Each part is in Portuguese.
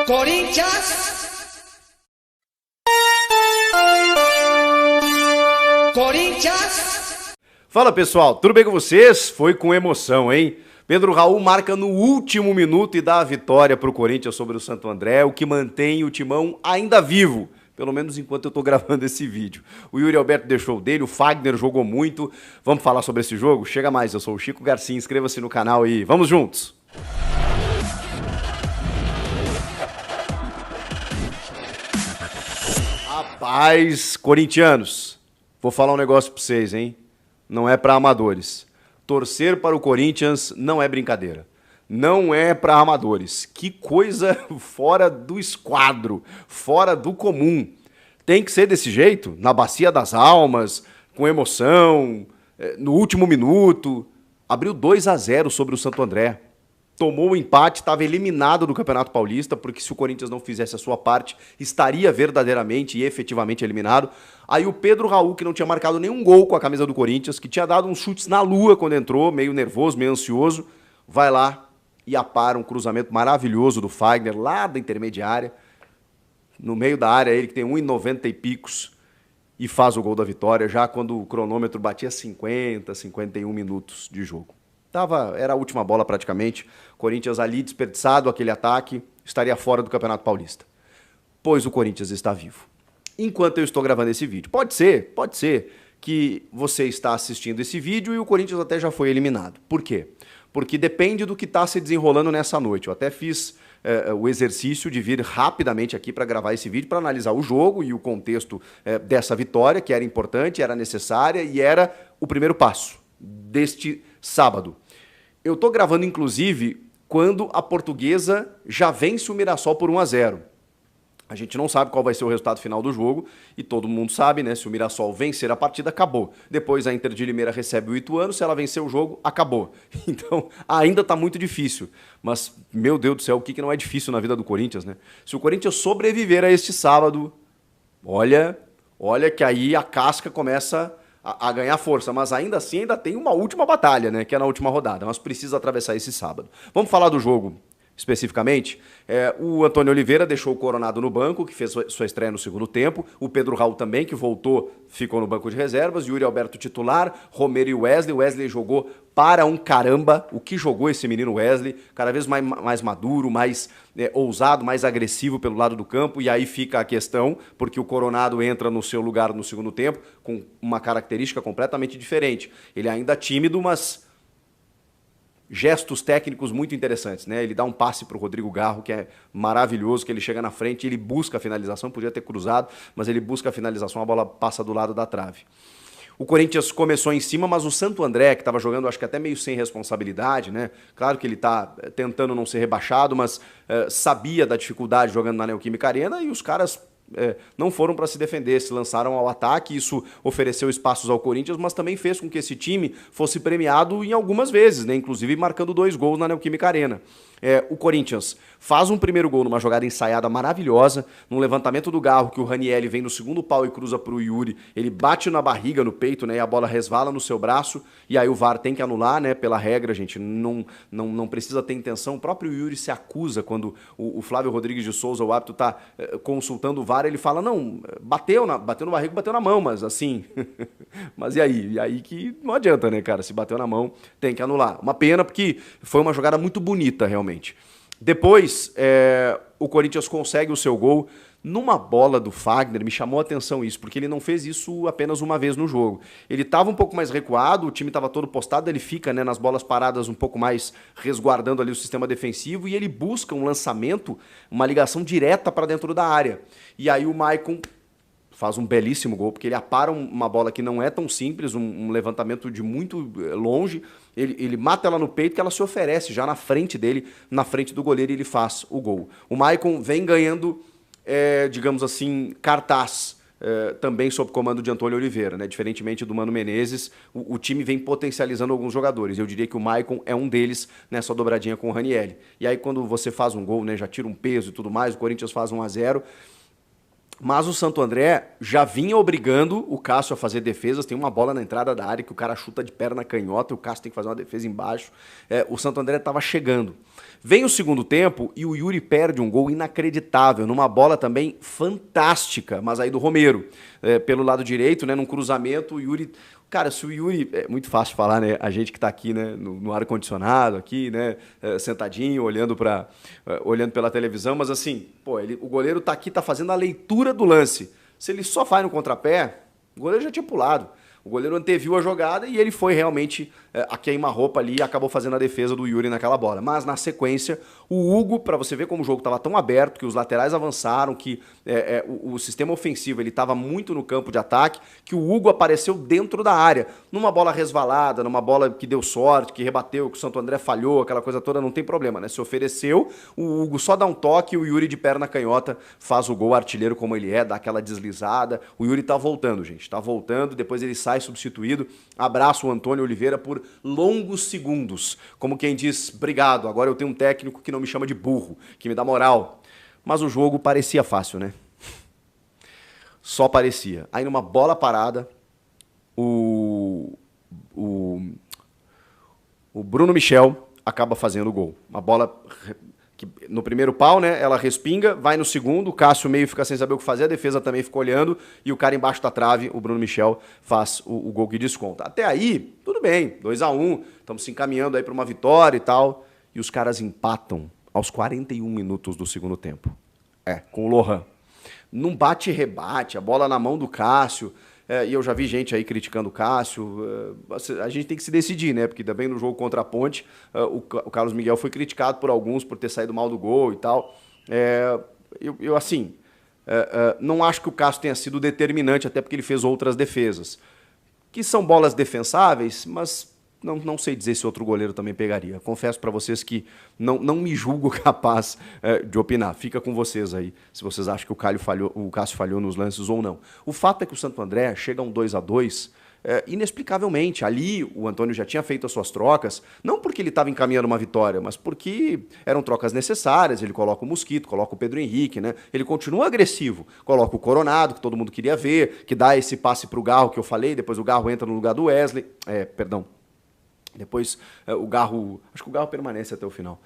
Corinthians. Corinthians. Fala pessoal, tudo bem com vocês? Foi com emoção, hein? Pedro Raul marca no último minuto e dá a vitória para o Corinthians sobre o Santo André, o que mantém o Timão ainda vivo, pelo menos enquanto eu estou gravando esse vídeo. O Yuri Alberto deixou o dele, o Fagner jogou muito. Vamos falar sobre esse jogo? Chega mais, eu sou o Chico Garcia, inscreva-se no canal e vamos juntos! Rapaz, corintianos, vou falar um negócio pra vocês, hein? Não é pra amadores. Torcer para o Corinthians não é brincadeira. Não é pra amadores. Que coisa fora do esquadro, fora do comum. Tem que ser desse jeito, na bacia das almas, com emoção, no último minuto. Abriu 2-0 sobre o Santo André. Tomou o empate, estava eliminado do Campeonato Paulista, porque se o Corinthians não fizesse a sua parte, estaria verdadeiramente e efetivamente eliminado. Aí o Pedro Raul, que não tinha marcado nenhum gol com a camisa do Corinthians, que tinha dado uns chutes na lua quando entrou, meio nervoso, meio ansioso, vai lá e apara um cruzamento maravilhoso do Fagner, lá da intermediária, no meio da área, ele que tem 1,90 e picos, e faz o gol da vitória, já quando o cronômetro batia 50, 51 minutos de jogo. Era a última bola praticamente, Corinthians ali desperdiçado aquele ataque, estaria fora do Campeonato Paulista. Pois o Corinthians está vivo. Enquanto eu estou gravando esse vídeo. Pode ser que você está assistindo esse vídeo e o Corinthians até já foi eliminado. Por quê? Porque depende do que está se desenrolando nessa noite. Eu até fiz o exercício de vir rapidamente aqui para gravar esse vídeo, para analisar o jogo e o contexto dessa vitória, que era importante, era necessária e era o primeiro passo deste sábado. Eu estou gravando, inclusive, quando a Portuguesa já vence o Mirassol por 1-0. A gente não sabe qual vai ser o resultado final do jogo e todo mundo sabe, né? Se o Mirassol vencer a partida, acabou. Depois a Inter de Limeira recebe o Ituano, se ela vencer o jogo, acabou. Então, ainda está muito difícil. Mas, meu Deus do céu, o que não é difícil na vida do Corinthians, né? Se o Corinthians sobreviver a este sábado, olha que aí a casca começa a ganhar força, mas ainda assim ainda tem uma última batalha, né, que é na última rodada, mas precisa atravessar esse sábado. Vamos falar do jogo especificamente. O Antônio Oliveira deixou o Coronado no banco, que fez sua estreia no segundo tempo, o Pedro Raul também, que voltou, ficou no banco de reservas, Yuri Alberto titular, Romero e Wesley jogou para um caramba. O que jogou esse menino Wesley, cada vez mais maduro, mais ousado, mais agressivo pelo lado do campo, e aí fica a questão, porque o Coronado entra no seu lugar no segundo tempo, com uma característica completamente diferente. Ele é ainda tímido, mas gestos técnicos muito interessantes, né? Ele dá um passe para o Rodrigo Garro, que é maravilhoso, que ele chega na frente, ele busca a finalização, podia ter cruzado, mas ele busca a finalização, a bola passa do lado da trave. O Corinthians começou em cima, mas o Santo André, que estava jogando, acho que até meio sem responsabilidade, né? Claro que ele está tentando não ser rebaixado, mas sabia da dificuldade jogando na Neoquímica Arena e os caras não foram para se defender, se lançaram ao ataque. Isso ofereceu espaços ao Corinthians, mas também fez com que esse time fosse premiado em algumas vezes, né? Inclusive marcando 2 gols na Neoquímica Arena. O Corinthians faz um primeiro gol numa jogada ensaiada maravilhosa, num levantamento do Garro, que o Ranieri vem no segundo pau e cruza para o Yuri, ele bate na barriga, no peito, né? E a bola resvala no seu braço, e aí o VAR tem que anular, né? Pela regra, gente, não precisa ter intenção. O próprio Yuri se acusa quando o Flávio Rodrigues de Souza, o árbitro, está consultando o VAR, ele fala, não, bateu no barrigo, bateu na mão, mas assim, mas e aí? E aí que não adianta, né, cara? Se bateu na mão, tem que anular. Uma pena, porque foi uma jogada muito bonita, realmente. Depois, o Corinthians consegue o seu gol numa bola do Fagner. Me chamou a atenção isso, porque ele não fez isso apenas uma vez no jogo. Ele estava um pouco mais recuado, o time estava todo postado, ele fica, né, nas bolas paradas um pouco mais resguardando ali o sistema defensivo, e ele busca um lançamento, uma ligação direta para dentro da área. E aí o Maicon faz um belíssimo gol, porque ele apara uma bola que não é tão simples, um levantamento de muito longe, ele mata ela no peito, que ela se oferece já na frente dele, na frente do goleiro, e ele faz o gol. O Maicon vem ganhando, digamos assim, cartaz, também sob comando de Antônio Oliveira, né? Diferentemente do Mano Menezes, o time vem potencializando alguns jogadores. Eu diria que o Maicon é um deles nessa dobradinha com o Ranieri. E aí quando você faz um gol, né, já tira um peso e tudo mais, o Corinthians faz 1-0, Mas o Santo André já vinha obrigando o Cássio a fazer defesas. Tem uma bola na entrada da área que o cara chuta de perna canhota e o Cássio tem que fazer uma defesa embaixo. O Santo André estava chegando. Vem o segundo tempo e o Yuri perde um gol inacreditável, numa bola também fantástica, mas aí do Romero. Pelo lado direito, né, num cruzamento, o Yuri... Cara, se o Yuri... É muito fácil falar, né? A gente que tá aqui, né, no ar-condicionado, aqui, né, sentadinho, olhando pela televisão, mas assim, pô, o goleiro tá aqui, tá fazendo a leitura do lance. Se ele só faz no contrapé, o goleiro já tinha pulado. O goleiro anteviu a jogada e ele foi realmente a queima-roupa ali e acabou fazendo a defesa do Yuri naquela bola. Mas na sequência, o Hugo, para você ver como o jogo estava tão aberto, que os laterais avançaram, que o sistema ofensivo ele estava muito no campo de ataque, que o Hugo apareceu dentro da área. Numa bola resvalada, numa bola que deu sorte, que rebateu, que o Santo André falhou, aquela coisa toda, não tem problema, né? Se ofereceu, o Hugo só dá um toque e o Yuri de perna canhota faz o gol artilheiro como ele é, dá aquela deslizada. O Yuri tá voltando, gente, tá voltando, depois ele sai substituído. Abraço o Antônio Oliveira por longos segundos. Como quem diz, obrigado, agora eu tenho um técnico que não me chama de burro, que me dá moral. Mas o jogo parecia fácil, né? Só parecia. Aí numa bola parada, o Bruno Michel acaba fazendo o gol. Uma bola que no primeiro pau, né, ela respinga, vai no segundo, o Cássio meio fica sem saber o que fazer, a defesa também fica olhando, e o cara embaixo da trave, o Bruno Michel, faz o gol que desconta. Até aí, tudo bem, 2-1, estamos se encaminhando aí para uma vitória e tal, e os caras empatam aos 41 minutos do segundo tempo. Com o Lohan. Num bate-rebate, a bola na mão do Cássio, e eu já vi gente aí criticando o Cássio. A gente tem que se decidir, né? Porque também no jogo contra a Ponte, o Carlos Miguel foi criticado por alguns por ter saído mal do gol e tal. Não acho que o Cássio tenha sido determinante, até porque ele fez outras defesas. Que são bolas defensáveis, mas não sei dizer se outro goleiro também pegaria. Confesso para vocês que não me julgo capaz de opinar. Fica com vocês aí, se vocês acham que o Cássio falhou nos lances ou não. O fato é que o Santo André chega a um 2-2 inexplicavelmente. Ali o Antônio já tinha feito as suas trocas, não porque ele estava encaminhando uma vitória, mas porque eram trocas necessárias. Ele coloca o Mosquito, coloca o Pedro Henrique, né? Ele continua agressivo, coloca o Coronado, que todo mundo queria ver, que dá esse passe para o Garro que eu falei, depois o Garro entra no lugar do Wesley. Depois o Garro... Acho que o Garro permanece até o final.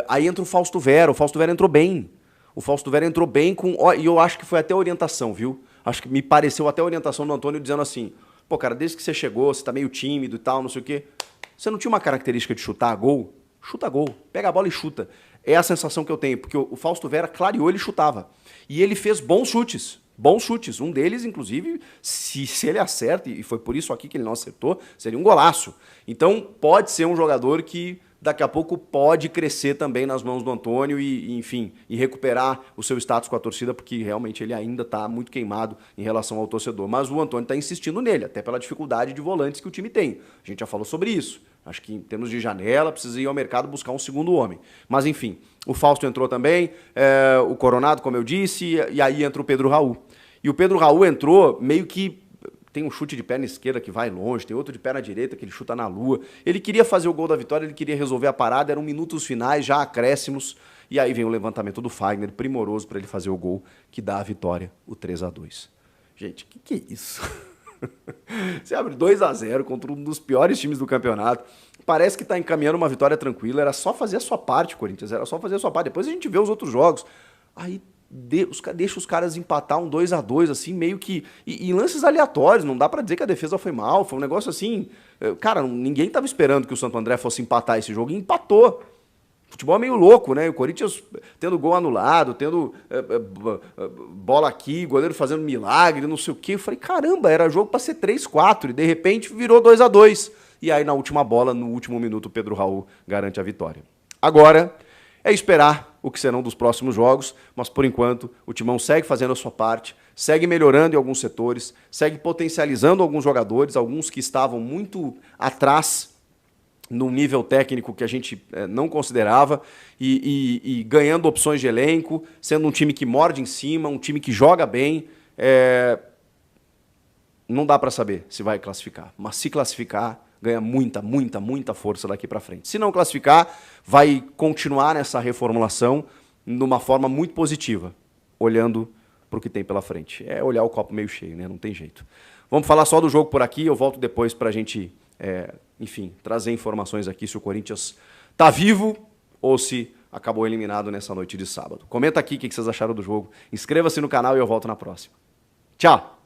Aí entra o Fausto Vera. O Fausto Vera entrou bem. E eu acho que foi até orientação, viu? Acho que me pareceu até orientação do Antônio dizendo assim, pô, cara, desde que você chegou, você tá meio tímido e tal, não sei o quê. Você não tinha uma característica de chutar gol? Chuta gol. Pega a bola e chuta. É a sensação que eu tenho, porque o Fausto Vera clareou, ele chutava. E ele fez bons chutes. Um deles, inclusive, se ele acerta, e foi por isso aqui que ele não acertou, seria um golaço. Então, pode ser um jogador que daqui a pouco pode crescer também nas mãos do Antônio enfim, e recuperar o seu status com a torcida, porque realmente ele ainda está muito queimado em relação ao torcedor. Mas o Antônio está insistindo nele, até pela dificuldade de volantes que o time tem. A gente já falou sobre isso. Acho que em termos de janela, precisa ir ao mercado buscar um segundo homem. Mas enfim, o Fausto entrou também, o Coronado, como eu disse, e aí entra o Pedro Raul. E o Pedro Raul entrou meio que... Tem um chute de perna esquerda que vai longe, tem outro de perna direita que ele chuta na lua. Ele queria fazer o gol da vitória, ele queria resolver a parada, eram minutos finais, já acréscimos. E aí vem o levantamento do Fagner, primoroso para ele fazer o gol que dá a vitória, o 3-2. Gente, o que é isso? Você abre 2-0 contra um dos piores times do campeonato. Parece que está encaminhando uma vitória tranquila. Era só fazer a sua parte, Corinthians. Era só fazer a sua parte. Depois a gente vê os outros jogos. Aí deixa os caras empatar um 2-2, assim, meio que... E lances aleatórios. Não dá para dizer que a defesa foi mal. Foi um negócio assim... Cara, ninguém estava esperando que o Santo André fosse empatar esse jogo. E empatou. Futebol é meio louco, né? O Corinthians tendo gol anulado, tendo bola aqui, goleiro fazendo milagre, não sei o quê. Eu falei, caramba, era jogo para ser 3-4 e de repente virou 2-2. E aí na última bola, no último minuto, o Pedro Raul garante a vitória. Agora é esperar o que serão dos próximos jogos, mas por enquanto o Timão segue fazendo a sua parte, segue melhorando em alguns setores, segue potencializando alguns jogadores, alguns que estavam muito atrás num nível técnico que a gente não considerava, e ganhando opções de elenco, sendo um time que morde em cima, um time que joga bem. Não dá para saber se vai classificar, mas se classificar, ganha muita força daqui para frente. Se não classificar, vai continuar nessa reformulação numa forma muito positiva, olhando pro que tem pela frente. É olhar o copo meio cheio, né? Não tem jeito. Vamos falar só do jogo por aqui, eu volto depois pra gente, enfim, trazer informações aqui se o Corinthians tá vivo ou se acabou eliminado nessa noite de sábado. Comenta aqui o que vocês acharam do jogo, inscreva-se no canal e eu volto na próxima. Tchau!